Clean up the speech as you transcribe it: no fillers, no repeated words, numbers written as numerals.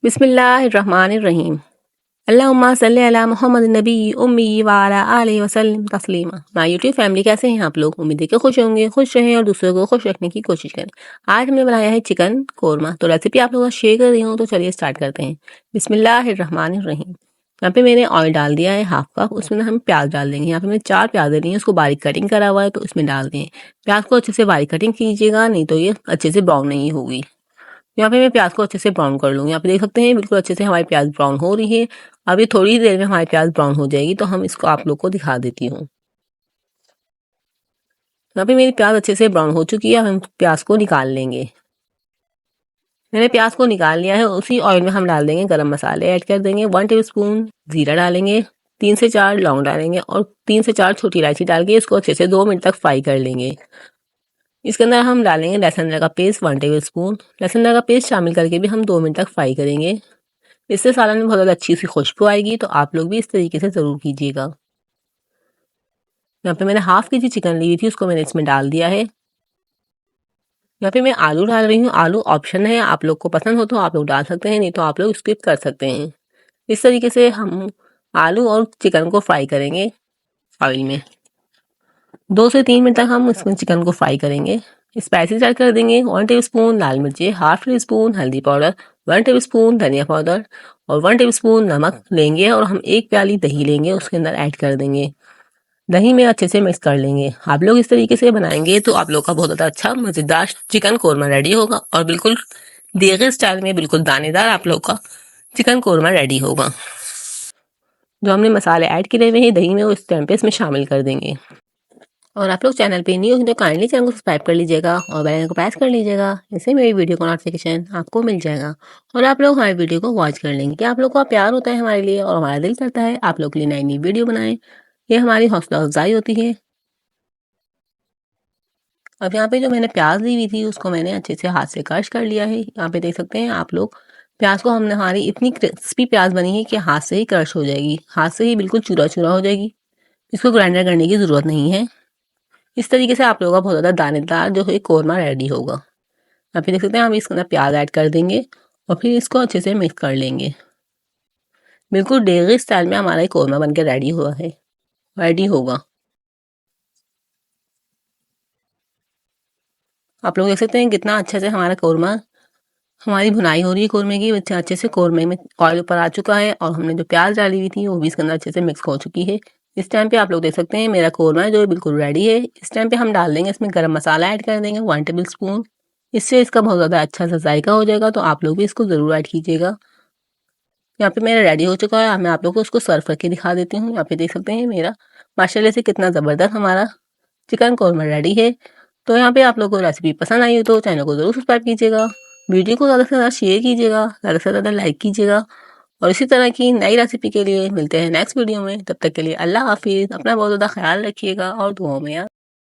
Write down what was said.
बिस्मिल्लाहिर्रहमानिर्रहीम। अल्लाहुम्मा सल्ली अला मुहम्मद नबी उम्मी व अला आलिहि वसल्लम तस्लीमा। माय यूट्यूब फैमिली, कैसे हैं आप लोग? उम्मीद है कि खुश होंगे, खुश रहें और दूसरों को खुश रखने की कोशिश करें। आज हमने बनाया है चिकन कोरमा, तो रेसिपी आप लोगों को शेयर कर रही हूँ। तो चलिए स्टार्ट करते हैं। बिस्मिल्लाहिर्रहमानिर्रहीम। यहाँ पे मैंने ऑयल डाल दिया है हाफ कप, उसमें हम प्याज डाल देंगे। यहाँ पे मैंने 4 प्याज लिए हैं, उसको बारीक कटिंग करा हुआ है, तो इसमें डाल दें। प्याज को अच्छे से बारीक कटिंग कीजिएगा, नहीं तो ये अच्छे से ब्राउन नहीं होगी। यहाँ पे मैं प्याज को अच्छे से ब्राउन कर लूँगी। यहाँ पे देख सकते हैं बिल्कुल अच्छे से हमारी प्याज ब्राउन हो रही है। अभी थोड़ी देर में हमारी प्याज ब्राउन हो जाएगी, तो हम इसको आप लोग को दिखा देती हूँ। यहाँ पे मेरी प्याज अच्छे से ब्राउन हो चुकी है। हम प्याज को निकाल लेंगे। मैंने प्याज को निकाल लिया है। उसी ऑयल में हम डाल देंगे गरम मसाले ऐड कर देंगे। 1 टेबलस्पून जीरा डालेंगे, 3 से 4 लौंग डालेंगे और 3 से 4 छोटी इलायची डाल के इसको अच्छे से 2 मिनट तक फ्राई कर लेंगे। इसके अंदर हम डालेंगे लहसुन अदरक का पेस्ट 1 टेबलस्पून। लहसुन अदरक का पेस्ट शामिल करके भी हम 2 मिनट तक फ्राई करेंगे। इससे सालन में बहुत ज़्यादा अच्छी सी खुशबू आएगी, तो आप लोग भी इस तरीके से ज़रूर कीजिएगा। यहाँ पे मैंने हाफ केजी चिकन ली हुई थी, उसको मैंने इसमें डाल दिया है। यहाँ पे मैं आलू डाल रही हूँ। आलू ऑप्शन है, आप लोग को पसंद हो तो आप लोग डाल सकते हैं, नहीं तो आप लोग स्किप कर सकते हैं। इस तरीके से हम आलू और चिकन को फ्राई करेंगे ऑयल में। 2 से 3 मिनट तक हम इसमें चिकन को फ्राई करेंगे। स्पाइसेस ऐड कर देंगे। 1 टेबलस्पून लाल मिर्ची, हाफ टीस्पून हल्दी पाउडर, 1 टेबलस्पून धनिया पाउडर और 1 टेबलस्पून नमक लेंगे और हम 1 प्याली दही लेंगे, उसके अंदर ऐड कर देंगे। दही में अच्छे से मिक्स कर लेंगे। आप लोग इस तरीके से बनाएंगे तो आप लोग का बहुत ज़्यादा अच्छा मज़ेदार चिकन कोरमा रेडी होगा और बिल्कुल देगी स्टाइल में बिल्कुल दानेदार आप लोग का चिकन कोरमा रेडी होगा। जो हमने मसाले ऐड किए हुए हैं दही में, वो इस टाइम पे इसमें शामिल कर देंगे। और आप लोग चैनल पे नहीं हो तो काइंडली चैनल को सब्सक्राइब कर लीजिएगा और बेल आइकन को प्रेस कर लीजिएगा। इससे मेरी वीडियो का नोटिफिकेशन आपको मिल जाएगा और आप लोग हमारी वीडियो को वॉच कर लेंगे। कि आप लोग का प्यार होता है हमारे लिए और हमारा दिल करता है आप लोग के लिए नई नई वीडियो बनाएं। ये हमारी हौसला अफजाई होती है। अब यहाँ पे जो मैंने प्याज ली हुई थी उसको मैंने अच्छे से हाथ से क्रश कर लिया है। यहाँ पे देख सकते हैं आप लोग प्याज को हमने हमारी इतनी क्रिस्पी प्याज बनी है कि हाथ से ही क्रश हो जाएगी, हाथ से ही बिल्कुल चूरा चूरा हो जाएगी। इसको ग्राइंडर करने की ज़रूरत नहीं है। इस तरीके से आप लोगों का बहुत ज़्यादा दानेदार जो है कोरमा रेडी होगा। यहाँ पे देख सकते हैं हम इसके अंदर प्याज ऐड कर देंगे और फिर इसको अच्छे से मिक्स कर लेंगे। बिल्कुल डेगी स्टाइल में हमारा कोरमा बन के रेडी होगा। आप लोग देख सकते हैं कितना अच्छे से हमारा कोरमा, हमारी भुनाई हो रही है कोरमे की। अच्छे से कोरमे में ऑयल ऊपर आ चुका है और हमने जो प्याज डाली हुई थी वो भी इसके अंदर अच्छे से मिक्स हो चुकी है। इस टाइम पे आप लोग देख सकते हैं मेरा कोरमा जो बिल्कुल रेडी है। इस टाइम पे हम डाल देंगे इसमें गरम मसाला ऐड कर देंगे 1 टेबलस्पून। इससे इसका बहुत ज़्यादा अच्छा सा जायका हो जाएगा, तो आप लोग भी इसको ज़रूर ऐड कीजिएगा। यहाँ पे मेरा रेडी हो चुका है। मैं आप लोग को उसको सर्व करके दिखा देती हूँ। यहाँ पे देख सकते हैं मेरा माशाल्लाह से कितना ज़बरदस्त हमारा चिकन कोरमा रेडी है। तो यहाँ पे आप लोगों को रेसिपी पसंद आई हो तो चैनल को ज़रूर सब्सक्राइब कीजिएगा, वीडियो को ज़्यादा से ज़्यादा शेयर कीजिएगा, ज़्यादा से ज़्यादा लाइक कीजिएगा। और इसी तरह की नई रेसिपी के लिए मिलते हैं नेक्स्ट वीडियो में। तब तक के लिए अल्लाह हाफिज़। अपना बहुत ज़्यादा ख्याल रखिएगा और दुआओं में याद